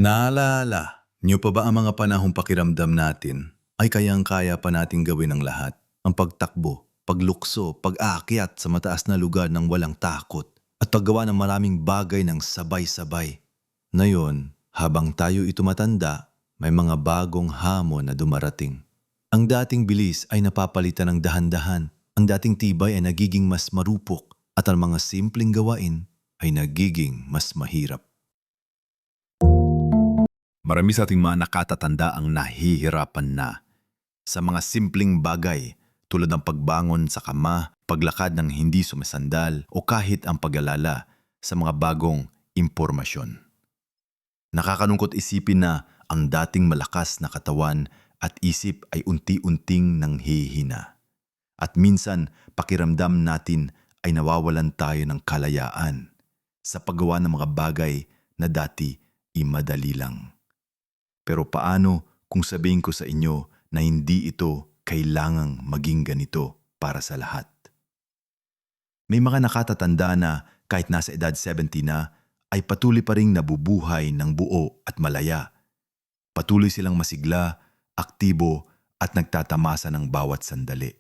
Naalala, niyo pa ba ang mga panahong pakiramdam natin ay kayang-kaya pa nating gawin ang lahat? Ang pagtakbo, paglukso, pag-aakyat sa mataas na lugar ng walang takot at paggawa ng maraming bagay ng sabay-sabay. Ngayon, habang tayo ito matanda, may mga bagong hamon na dumarating. Ang dating bilis ay napapalitan ng dahan-dahan. Ang dating tibay ay nagiging mas marupok at ang mga simpleng gawain ay nagiging mas mahirap. Marami sa ating mga nakatatanda ang nahihirapan na sa mga simpleng bagay tulad ng pagbangon sa kama, paglakad ng hindi sumasandal o kahit ang pag-alala sa mga bagong impormasyon. Nakakalungkot isipin na ang dating malakas na katawan at isip ay unti-unting nanghihina. At minsan pakiramdam natin ay nawawalan tayo ng kalayaan sa paggawa ng mga bagay na dati madali lang. Pero paano kung sabihin ko sa inyo na hindi ito kailangang maging ganito para sa lahat? May mga nakatatanda na kahit nasa edad 70 na ay patuloy pa ring nabubuhay ng buo at malaya. Patuloy silang masigla, aktibo at nagtatamasa ng bawat sandali.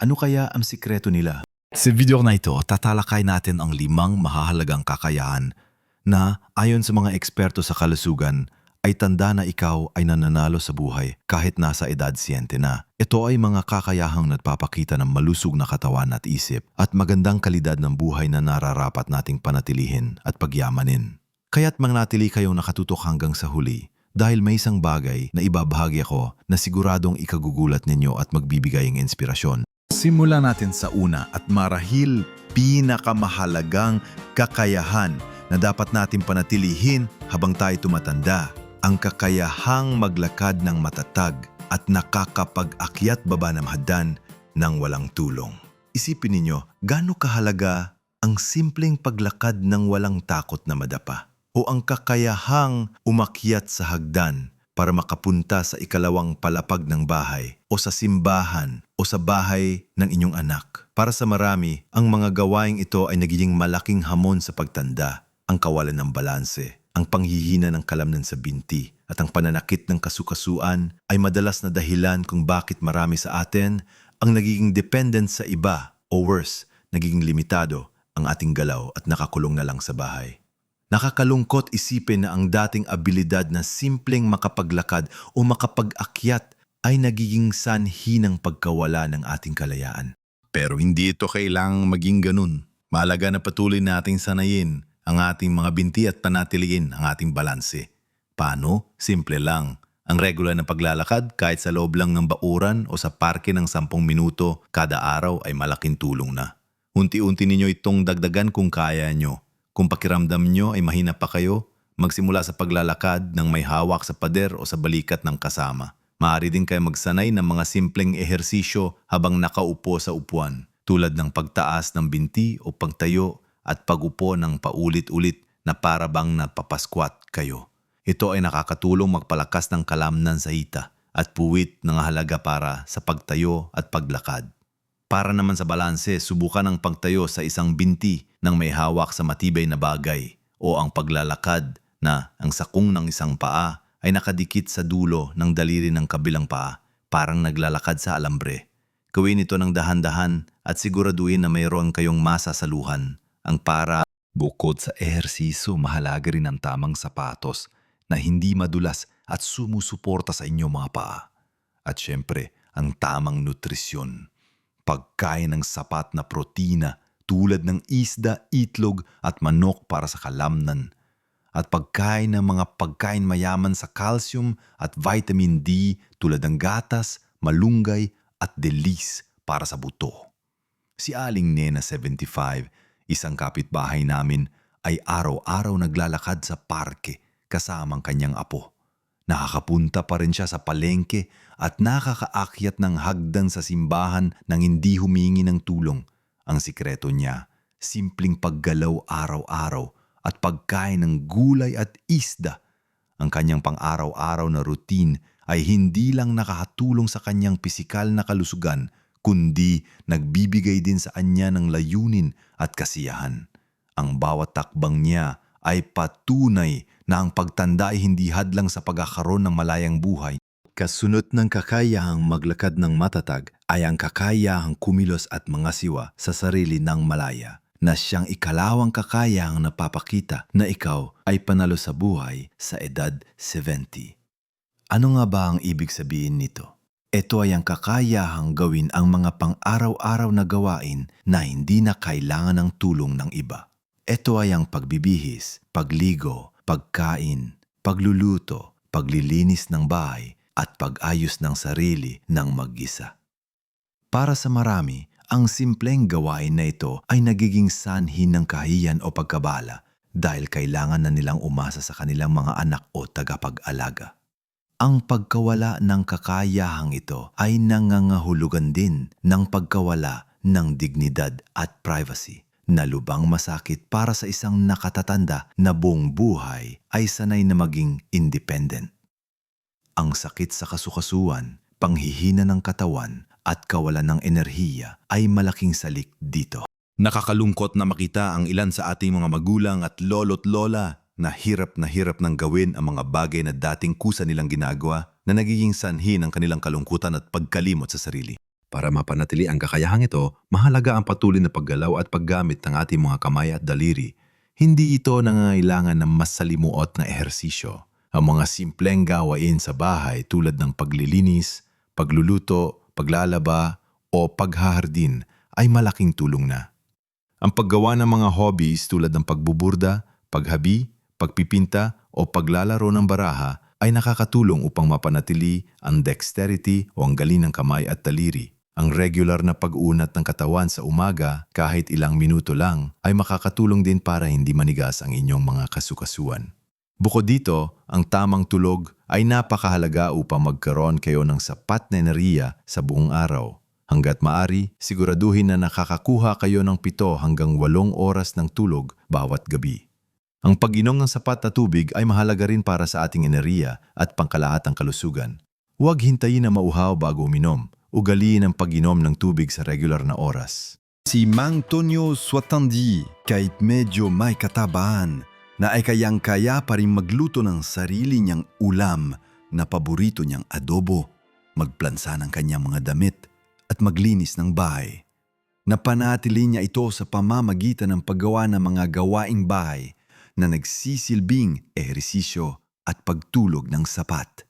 Ano kaya ang sikreto nila? Sa video na ito, tatalakay natin ang 5 mahahalagang kakayahan na ayon sa mga eksperto sa kalusugan ay tanda na ikaw ay nananalo sa buhay kahit nasa edad 70 na. Ito ay mga kakayahang nagpapakita ng malusog na katawan at isip at magandang kalidad ng buhay na nararapat nating panatilihin at pagyamanin. Kaya't manatili kayong nakatutok hanggang sa huli dahil may isang bagay na ibabahagi ako na siguradong ikagugulat ninyo at magbibigay ng inspirasyon. Simulan natin sa una at marahil pinakamahalagang kakayahan na dapat natin panatilihin habang tayo tumatanda. Ang kakayahang maglakad ng matatag at nakakapag-akyat baba ng hagdan ng walang tulong. Isipin ninyo, gaano kahalaga ang simpleng paglakad ng walang takot na madapa o ang kakayahang umakyat sa hagdan para makapunta sa ikalawang palapag ng bahay o sa simbahan o sa bahay ng inyong anak. Para sa marami, ang mga gawaing ito ay nagiging malaking hamon sa pagtanda, ang kawalan ng balanse, ang panghihina ng kalamnan sa binti at ang pananakit ng kasukasuan ay madalas na dahilan kung bakit marami sa atin ang nagiging dependent sa iba o worse, nagiging limitado ang ating galaw at nakakulong na lang sa bahay. Nakakalungkot isipin na ang dating abilidad na simpleng makapaglakad o makapag-akyat ay nagiging sanhi ng pagkawala ng ating kalayaan. Pero hindi ito kailangang maging ganun. Mahalaga na patuloy nating sanayin ang ating mga binti at panatiliin ang ating balanse. Paano? Simple lang. Ang regular na paglalakad kahit sa loob lang ng bauran o sa parke ng 10 minuto kada araw ay malaking tulong na. Unti-unti ninyo itong dagdagan kung kaya nyo. Kung pakiramdam nyo ay mahina pa kayo, magsimula sa paglalakad ng may hawak sa pader o sa balikat ng kasama. Maaari din kayo magsanay ng mga simpleng ehersisyo habang nakaupo sa upuan, tulad ng pagtaas ng binti o pagtayo at pag-upo ng paulit-ulit na para bang napapasquat kayo. Ito ay nakakatulong magpalakas ng kalamnan sa hita at puwit ng halaga para sa pagtayo at paglakad. Para naman sa balanse, subukan ang pagtayo sa isang binti ng may hawak sa matibay na bagay o ang paglalakad na ang sakong ng isang paa ay nakadikit sa dulo ng daliri ng kabilang paa, parang naglalakad sa alambre. Gawin ito ng dahan-dahan at siguraduhin na mayroon kayong masasaluhan. Ang para bukod sa ehersisyo, mahalaga rin ang tamang sapatos na hindi madulas at sumusuporta sa inyong mga paa. At syempre, ang tamang nutrisyon. Pagkain ng sapat na protina tulad ng isda, itlog at manok para sa kalamnan. At pagkain ng mga pagkain mayaman sa calcium at vitamin D tulad ng gatas, malunggay at delis para sa buto. Si Aling Nena 75, isang kapitbahay namin, ay araw-araw naglalakad sa parke kasamang kanyang apo. Nakakapunta pa rin siya sa palengke at nakakaakyat ng hagdan sa simbahan nang hindi humingi ng tulong. Ang sikreto niya, simpleng paggalaw araw-araw at pagkain ng gulay at isda. Ang kanyang pang-araw-araw na routine ay hindi lang nakakatulong sa kanyang pisikal na kalusugan, kundi nagbibigay din sa kanya ng layunin at kasiyahan. Ang bawat takbang niya ay patunay na ang pagtanda ay hindi hadlang sa pagkakaroon ng malayang buhay. Kasunod ng kakayahang maglakad ng matatag ay ang kakayahang kumilos at mangasiwa sa sarili ng malaya, na siyang ikalawang kakayahang napapakita na ikaw ay panalo sa buhay sa edad 70. Ano nga ba ang ibig sabihin nito? Ito ay ang kakayahang gawin ang mga pang-araw-araw na gawain na hindi na kailangan ng tulong ng iba. Ito ay ang pagbibihis, pagligo, pagkain, pagluluto, paglilinis ng bahay, at pag-ayos ng sarili ng mag-isa. Para sa marami, ang simpleng gawain na ito ay nagiging sanhi ng kahiyan o pagkabala dahil kailangan na nilang umasa sa kanilang mga anak o tagapag-alaga. Ang pagkawala ng kakayahang ito ay nangangahulugan din ng pagkawala ng dignidad at privacy, na lubang masakit para sa isang nakatatanda na buong buhay ay sanay na maging independent. Ang sakit sa kasukasuan, panghihina ng katawan at kawalan ng enerhiya ay malaking salik dito. Nakakalungkot na makita ang ilan sa ating mga magulang at lolo't lola na hirap ng gawin ang mga bagay na dating kusa nilang ginagawa na nagiging sanhi ng kanilang kalungkutan at pagkalimot sa sarili. Para mapanatili ang kakayahang ito, mahalaga ang patuloy na paggalaw at paggamit ng ating mga kamay at daliri. Hindi ito nangangailangan ng mas salimuot na ehersisyo. Ang mga simpleng gawain sa bahay tulad ng paglilinis, pagluluto, paglalaba o paghahardin ay malaking tulong na. Ang paggawa ng mga hobbies tulad ng pagbuburda, paghabi, pagpipinta o paglalaro ng baraha ay nakakatulong upang mapanatili ang dexterity o ang galing ng kamay at daliri. Ang regular na pag-unat ng katawan sa umaga kahit ilang minuto lang ay makakatulong din para hindi manigas ang inyong mga kasukasuan. Bukod dito, ang tamang tulog ay napakahalaga upang magkaroon kayo ng sapat na enerhiya sa buong araw. Hanggat maari, siguraduhin na nakakakuha kayo ng 7 hanggang 8 oras ng tulog bawat gabi. Ang pag-inom ng sapat na tubig ay mahalaga rin para sa ating enerhiya at pangkalahatang kalusugan. Huwag hintayin na mauhaw bago uminom. Ugaliin ang pag-inom ng tubig sa regular na oras. Si Mang Tonyo Swatandi, kahit medyo may katabaan, na ay kayang-kaya pa rin magluto ng sarili niyang ulam na paborito niyang adobo, magplansa ng kanyang mga damit at maglinis ng bahay. Napanatili niya ito sa pamamagitan ng paggawa ng mga gawaing bahay na nagsisilbing ehersisyo at pagtulog ng sapat.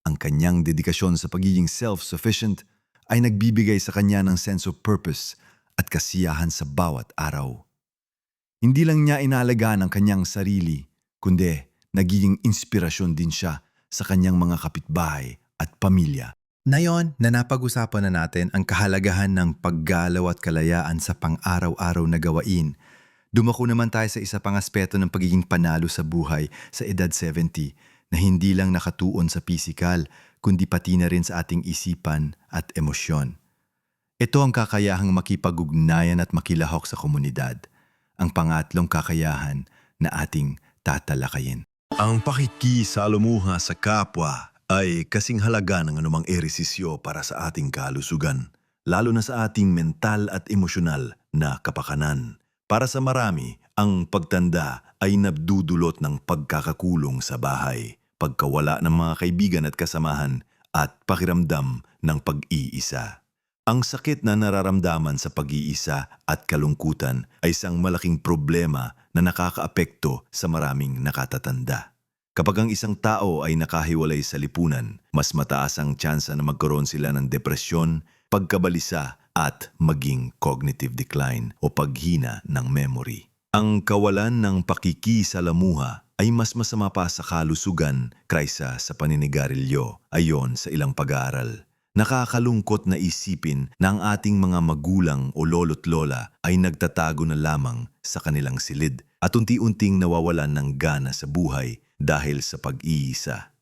Ang kanyang dedikasyon sa pagiging self-sufficient ay nagbibigay sa kanya ng sense of purpose at kasiyahan sa bawat araw. Hindi lang niya inaalagaan ang kanyang sarili, kundi nagiging inspirasyon din siya sa kanyang mga kapitbahay at pamilya. Ngayon na napag-usapan na natin ang kahalagahan ng paggalaw at kalayaan sa pang-araw-araw na gawain, dumako naman tayo sa isa pang aspeto ng pagiging panalo sa buhay sa edad 70 na hindi lang nakatuon sa pisikal, kundi pati na rin sa ating isipan at emosyon. Ito ang kakayahang makipag-ugnayan at makilahok sa komunidad. Ang pangatlong kakayahan na ating tatalakayin. Ang pakikisalamuha sa kapwa ay kasing halaga ng anumang ehersisyo para sa ating kalusugan, lalo na sa ating mental at emosyonal na kapakanan. Para sa marami, ang pagtanda ay nabdudulot ng pagkakakulong sa bahay, pagkawala ng mga kaibigan at kasamahan, at pakiramdam ng pag-iisa. Ang sakit na nararamdaman sa pag-iisa at kalungkutan ay isang malaking problema na nakakaapekto sa maraming nakatatanda. Kapag ang isang tao ay nakahiwalay sa lipunan, mas mataas ang tsansa na magkaroon sila ng depresyon, pagkabalisa at maging cognitive decline o paghina ng memory. Ang kawalan ng pakikisalamuha ay mas masama pa sa kalusugan kaysa sa paninigarilyo, ayon sa ilang pag-aaral. Nakakalungkot na isipin na ang ating mga magulang o lolo't lola ay nagtatago na lamang sa kanilang silid at unti-unting nawawalan ng gana sa buhay dahil sa pag-iisa.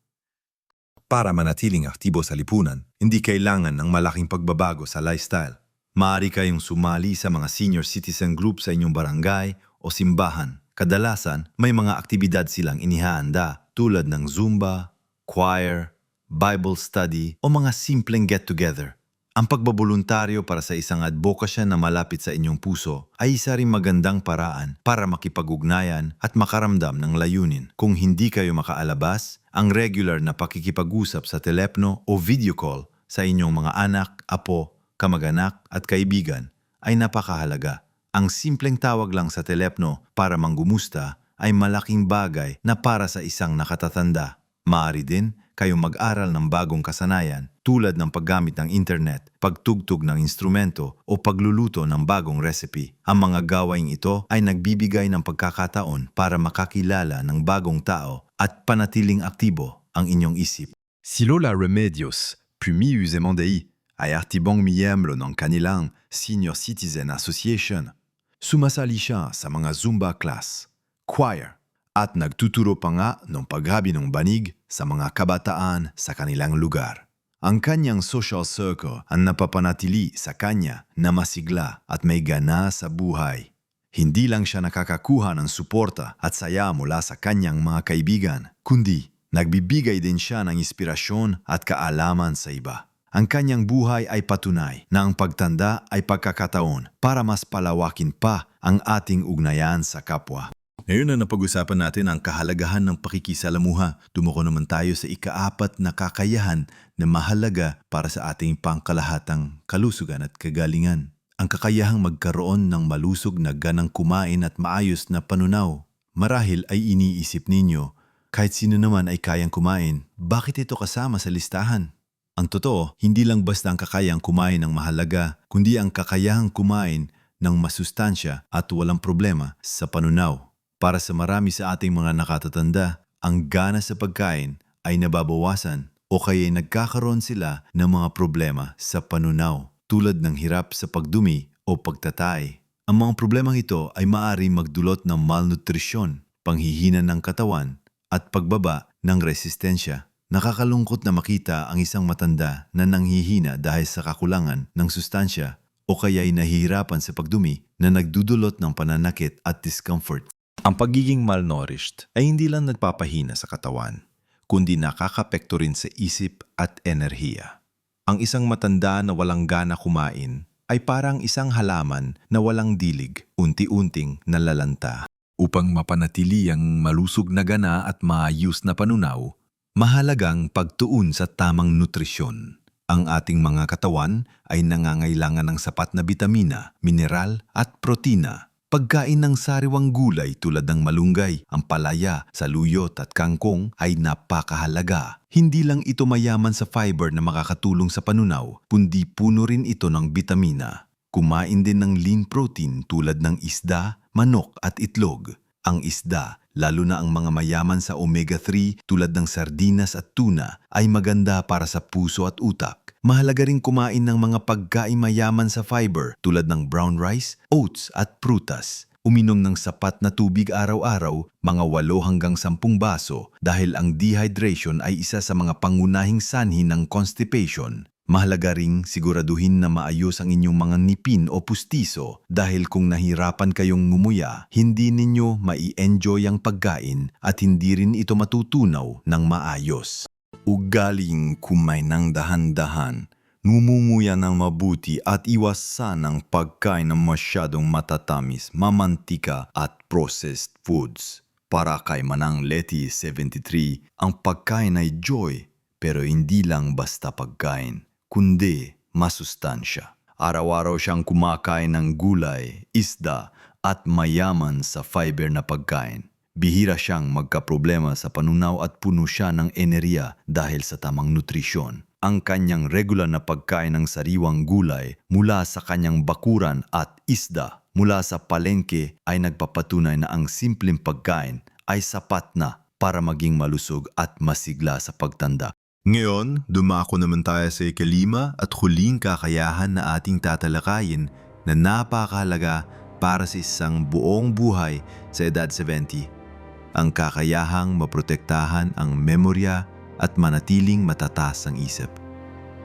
Para manatiling aktibo sa lipunan, hindi kailangan ng malaking pagbabago sa lifestyle. Maaari kayong sumali sa mga senior citizen group sa inyong barangay o simbahan. Kadalasan, may mga aktibidad silang inihahanda tulad ng Zumba, choir, Bible study o mga simpleng get-together. Ang pagbaboluntaryo para sa isang advokasya na malapit sa inyong puso ay isa ring magandang paraan para makipag-ugnayan at makaramdam ng layunin. Kung hindi kayo makaalabas, ang regular na pakikipag-usap sa telepono o video call sa inyong mga anak, apo, kamag-anak at kaibigan ay napakahalaga. Ang simpleng tawag lang sa telepono para manggumusta ay malaking bagay na para sa isang nakatatanda. Maaari din kayong mag-aral ng bagong kasanayan tulad ng paggamit ng internet, pagtugtog ng instrumento o pagluluto ng bagong recipe. Ang mga gawaing ito ay nagbibigay ng pagkakataon para makakilala ng bagong tao at panatiling aktibo ang inyong isip. Si Lola Remedios, Pumi Uzemandei, ay artibong miyembro ng kanilang Senior Citizen Association, sumasali siya sa mga Zumba class, choir, at nagtuturo pa nga ng paghabi ng banig sa mga kabataan sa kanilang lugar. Ang kanyang social circle ang napapanatili sa kanya na masigla at may gana sa buhay. Hindi lang siya nakakakuha ng suporta at saya mula sa kanyang mga kaibigan, kundi nagbibigay din siya ng inspirasyon at kaalaman sa iba. Ang kanyang buhay ay patunay na ang pagtanda ay pagkakataon para mas palawakin pa ang ating ugnayan sa kapwa. Ngayon na napag-usapan natin ang kahalagahan ng pakikisalamuha, tumuko naman tayo sa ika-4 na kakayahan na mahalaga para sa ating pangkalahatang kalusugan at kagalingan. Ang kakayahang magkaroon ng malusog na ganang kumain at maayos na panunaw. Marahil ay iniisip ninyo, kahit sino naman ay kayang kumain, bakit ito kasama sa listahan? Ang totoo, hindi lang basta ang kakayang kumain ng mahalaga, kundi ang kakayahang kumain ng masustansya at walang problema sa panunaw. Para sa marami sa ating mga nakatatanda, ang gana sa pagkain ay nababawasan o kaya nagkakaroon sila ng mga problema sa panunaw tulad ng hirap sa pagdumi o pagtatay. Ang mga problemang ito ay maaaring magdulot ng malnutrisyon, panghihina ng katawan at pagbaba ng resistensya. Nakakalungkot na makita ang isang matanda na nanghihina dahil sa kakulangan ng sustansya o kaya ay nahihirapan sa pagdumi na nagdudulot ng pananakit at discomfort. Ang pagiging malnourished ay hindi lang nagpapahina sa katawan, kundi nakakapekto rin sa isip at enerhiya. Ang isang matanda na walang gana kumain ay parang isang halaman na walang dilig, unti-unting nalalanta. Upang mapanatili ang malusog na gana at maayos na panunaw, mahalagang pagtuon sa tamang nutrisyon. Ang ating mga katawan ay nangangailangan ng sapat na bitamina, mineral at protina. Pagkain ng sariwang gulay tulad ng malunggay, ampalaya, saluyot at kangkong ay napakahalaga. Hindi lang ito mayaman sa fiber na makakatulong sa panunaw, kundi puno rin ito ng bitamina. Kumain din ng lean protein tulad ng isda, manok at itlog. Ang isda, lalo na ang mga mayaman sa omega-3 tulad ng sardinas at tuna, ay maganda para sa puso at utak. Mahalaga rin kumain ng mga pagkain mayaman sa fiber tulad ng brown rice, oats at prutas. Uminom ng sapat na tubig araw-araw, mga 8 hanggang 10 baso dahil ang dehydration ay isa sa mga pangunahing sanhi ng constipation. Mahalaga ring siguraduhin na maayos ang inyong mga ngipin o pustiso dahil kung nahirapan kayong ngumuya, hindi ninyo mai-enjoy ang pagkain at hindi rin ito matutunaw ng maayos. Ugaling kumain ng dahan-dahan, ngumunguya ng mabuti at iwasan ang pagkain ng masyadong matatamis, mamantika at processed foods. Para kay Manang Leti 73, ang pagkain ay joy, pero hindi lang basta pagkain, kundi masustansya. Araw-araw siyang kumakain ng gulay, isda at mayaman sa fiber na pagkain. Bihira siyang magkaproblema sa panunaw at puno siya ng enerhiya dahil sa tamang nutrisyon. Ang kanyang regular na pagkain ng sariwang gulay mula sa kanyang bakuran at isda mula sa palengke ay nagpapatunay na ang simpleng pagkain ay sapat na para maging malusog at masigla sa pagtanda. Ngayon, dumako naman tayo sa ika-5 at huling kakayahan na ating tatalakayin na napakahalaga para sa isang buong buhay sa edad 70. Ang kakayahang maprotektahan ang memorya at manatiling matatas ang isip.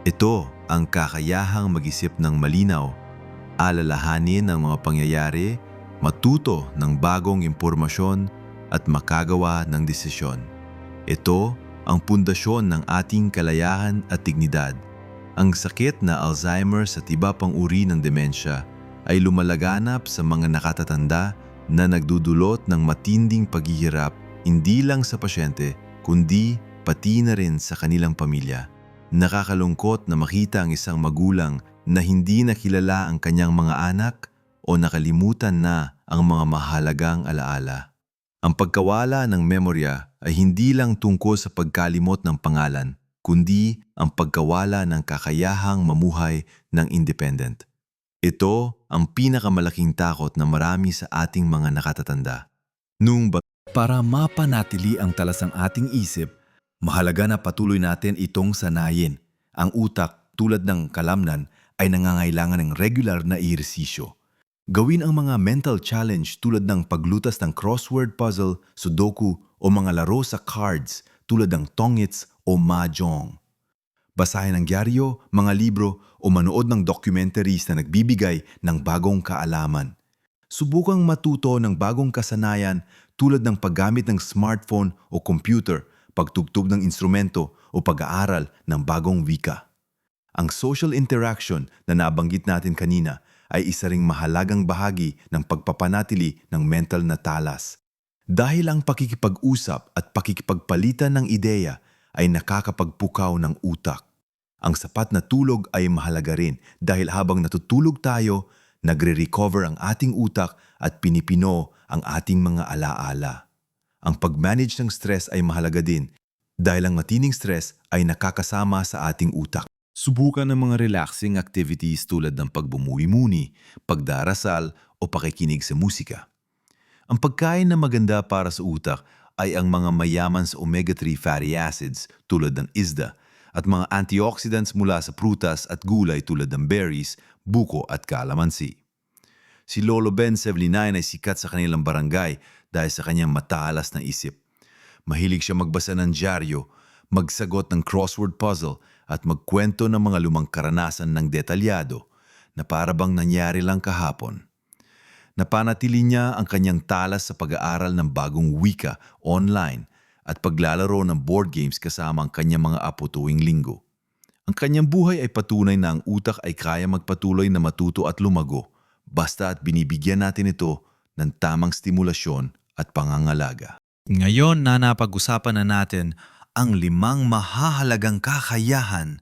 Ito ang kakayahang mag-isip ng malinaw, alalahanin ang mga pangyayari, matuto ng bagong impormasyon at makagawa ng desisyon. Ito ang pundasyon ng ating kalayahan at dignidad. Ang sakit na Alzheimer's at iba pang uri ng demensya ay lumalaganap sa mga nakatatanda na nagdudulot ng matinding paghihirap hindi lang sa pasyente kundi pati na rin sa kanilang pamilya. Nakakalungkot na makita ang isang magulang na hindi nakilala ang kanyang mga anak o nakalimutan na ang mga mahalagang alaala. Ang pagkawala ng memorya ay hindi lang tungkol sa pagkalimot ng pangalan, kundi ang pagkawala ng kakayahang mamuhay ng independent. Ito ang pinakamalaking takot na marami sa ating mga nakatatanda. Para mapanatili ang talasang ating isip, mahalaga na patuloy natin itong sanayin. Ang utak, tulad ng kalamnan, ay nangangailangan ng regular na ehersisyo. Gawin ang mga mental challenge tulad ng paglutas ng crossword puzzle, sudoku o mga laro sa cards tulad ng tongits o mahjong. Basahin ang dyaryo, mga libro o manood ng documentaries na nagbibigay ng bagong kaalaman. Subukang matuto ng bagong kasanayan tulad ng paggamit ng smartphone o computer, pagtugtog ng instrumento o pag-aaral ng bagong wika. Ang social interaction na nabanggit natin kanina ay isa ring mahalagang bahagi ng pagpapanatili ng mental na talas. Dahil ang pakikipag-usap at pakikipagpalitan ng ideya ay nakakapagpukaw ng utak. Ang sapat na tulog ay mahalaga rin dahil habang natutulog tayo, nagre-recover ang ating utak at pinipino ang ating mga alaala. Ang pag-manage ng stress ay mahalaga din dahil ang matining stress ay nakakasama sa ating utak. Subukan ng mga relaxing activities tulad ng pagbumuni-muni, pagdarasal o pakikinig sa musika. Ang pagkain na maganda para sa utak ay ang mga mayaman sa omega-3 fatty acids tulad ng isda at mga antioxidants mula sa prutas at gulay tulad ng berries, buko at kalamansi. Si Lolo Ben 79 ay sikat sa kanilang barangay dahil sa kanyang matalas na isip. Mahilig siya magbasa ng dyaryo, magsagot ng crossword puzzle at magkwento ng mga lumang karanasan ng detalyado na para bang nangyari lang kahapon. Napanatili niya ang kanyang talas sa pag-aaral ng bagong wika online at paglalaro ng board games kasama ang kanyang mga apo tuwing linggo. Ang kanyang buhay ay patunay na ang utak ay kaya magpatuloy na matuto at lumago basta at binibigyan natin ito ng tamang stimulasyon at pangangalaga. Ngayon na napag-usapan na natin ang 5 mahahalagang kakayahan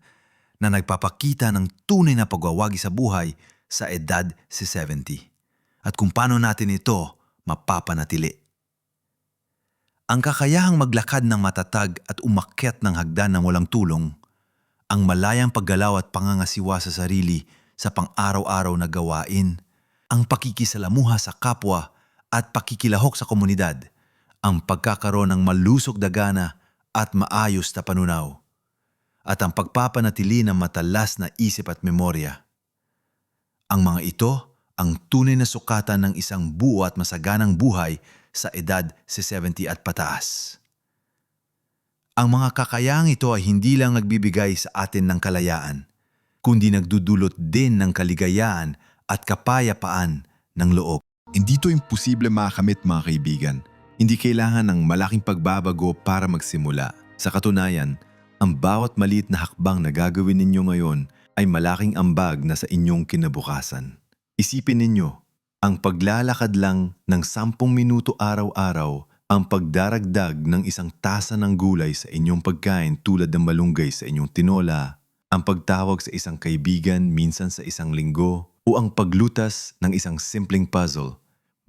na nagpapakita ng tunay na pagwawagi sa buhay sa edad 70 at kung paano natin ito mapapanatili. Ang kakayahang maglakad ng matatag at umakyat ng hagdan ng walang tulong, ang malayang paggalaw at pangangasiwa sa sarili sa pang-araw-araw na gawain, ang pakikisalamuha sa kapwa at pakikilahok sa komunidad, ang pagkakaroon ng malusog na gana at maayos na panunaw, at ang pagpapanatili ng matalas na isip at memorya. Ang mga ito ang tunay na sukatan ng isang buo at masaganang buhay sa edad 70 at pataas. Ang mga kakayahang ito ay hindi lang nagbibigay sa atin ng kalayaan, kundi nagdudulot din ng kaligayahan at kapayapaan ng loob. Hindi ito imposible makamit mga kaibigan. Hindi kailangan ng malaking pagbabago para magsimula. Sa katunayan, ang bawat maliit na hakbang na gagawin ninyo ngayon ay malaking ambag na sa inyong kinabukasan. Isipin ninyo, ang paglalakad lang ng 10 minuto araw-araw, ang pagdaragdag ng isang tasa ng gulay sa inyong pagkain tulad ng malunggay sa inyong tinola, ang pagtawag sa isang kaibigan minsan sa isang linggo, o ang paglutas ng isang simpleng puzzle.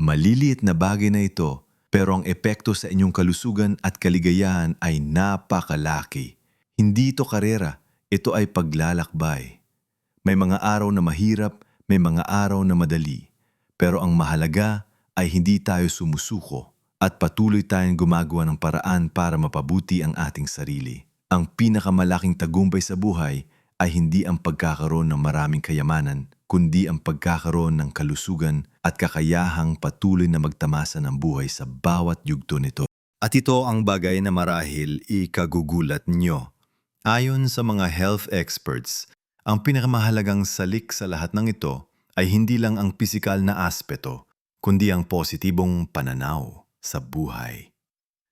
Maliliit na bagay na ito, pero ang epekto sa inyong kalusugan at kaligayahan ay napakalaki. Hindi ito karera, ito ay paglalakbay. May mga araw na mahirap, may mga araw na madali. Pero ang mahalaga ay hindi tayo sumusuko at patuloy tayong gumagawa ng paraan para mapabuti ang ating sarili. Ang pinakamalaking tagumpay sa buhay ay hindi ang pagkakaroon ng maraming kayamanan, kundi ang pagkakaroon ng kalusugan at kakayahang patuloy na magtamasa ng buhay sa bawat yugto nito. At ito ang bagay na marahil ikagugulat nyo. Ayon sa mga health experts, ang pinakamahalagang salik sa lahat ng ito ay hindi lang ang pisikal na aspeto, kundi ang positibong pananaw sa buhay.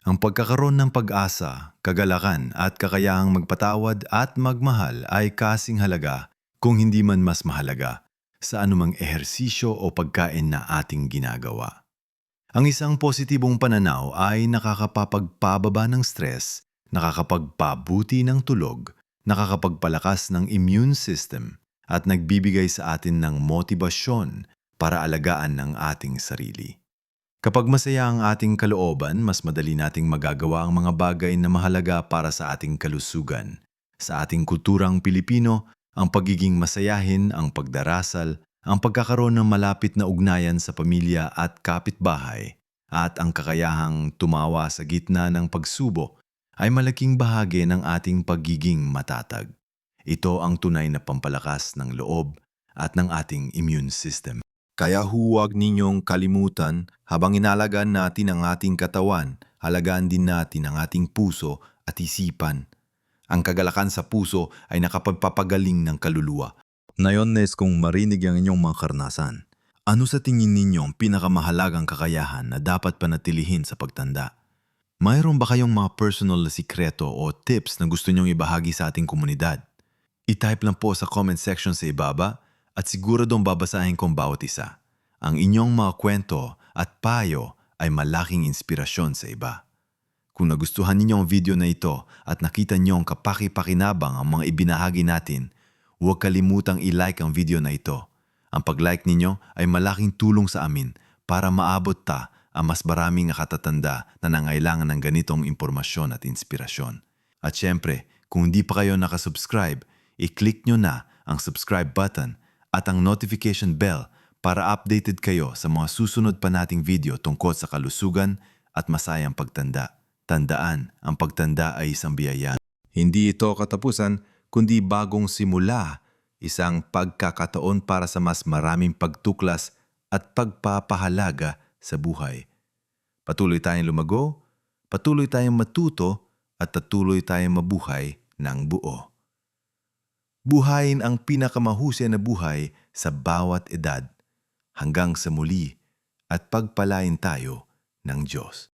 Ang pagkakaroon ng pag-asa, kagalakan at kakayahang magpatawad at magmahal ay kasing halaga kung hindi man mas mahalaga sa anumang ehersisyo o pagkain na ating ginagawa. Ang isang positibong pananaw ay nakakapagpababa ng stress, nakakapagpabuti ng tulog, nakakapagpalakas ng immune system at nagbibigay sa atin ng motibasyon para alagaan ng ating sarili. Kapag masaya ang ating kalooban, mas madali nating magagawa ang mga bagay na mahalaga para sa ating kalusugan. Sa ating kulturang Pilipino, ang pagiging masayahin, ang pagdarasal, ang pagkakaroon ng malapit na ugnayan sa pamilya at kapitbahay, at ang kakayahang tumawa sa gitna ng pagsubok ay malaking bahagi ng ating pagiging matatag. Ito ang tunay na pampalakas ng loob at ng ating immune system. Kaya huwag ninyong kalimutan, habang inalagaan natin ang ating katawan, halagaan din natin ang ating puso at isipan. Ang kagalakan sa puso ay nakapagpapagaling ng kaluluwa. Ngayon, Nes, kung marinig ang inyong mga karanasan, ano sa tingin ninyo ang pinakamahalagang kakayahan na dapat panatilihin sa pagtanda? Mayroon ba kayong mga personal na sikreto o tips na gusto nyong ibahagi sa ating komunidad? I-type lang po sa comment section sa ibaba at siguradong babasahin kong bawat isa. Ang inyong mga kwento at payo ay malaking inspirasyon sa iba. Kung nagustuhan ninyo ang video na ito at nakita niyo ang kapaki-pakinabang ang mga ibinahagi natin, huwag kalimutang i-like ang video na ito. Ang pag-like ninyo ay malaking tulong sa amin para maabot ang mas maraming nakatatanda na nangailangan ng ganitong impormasyon at inspirasyon. At syempre, kung hindi pa kayo nakasubscribe, i-click nyo na ang subscribe button at ang notification bell para updated kayo sa mga susunod pa nating video tungkol sa kalusugan at masayang pagtanda. Tandaan, ang pagtanda ay isang biyaya. Hindi ito katapusan, kundi bagong simula, isang pagkakataon para sa mas maraming pagtuklas at pagpapahalaga sa buhay. Patuloy tayong lumago, patuloy tayong matuto, at patuloy tayong mabuhay ng buo. Buhayin ang pinakamahusay na buhay sa bawat edad hanggang sa muli at pagpalain tayo ng Diyos.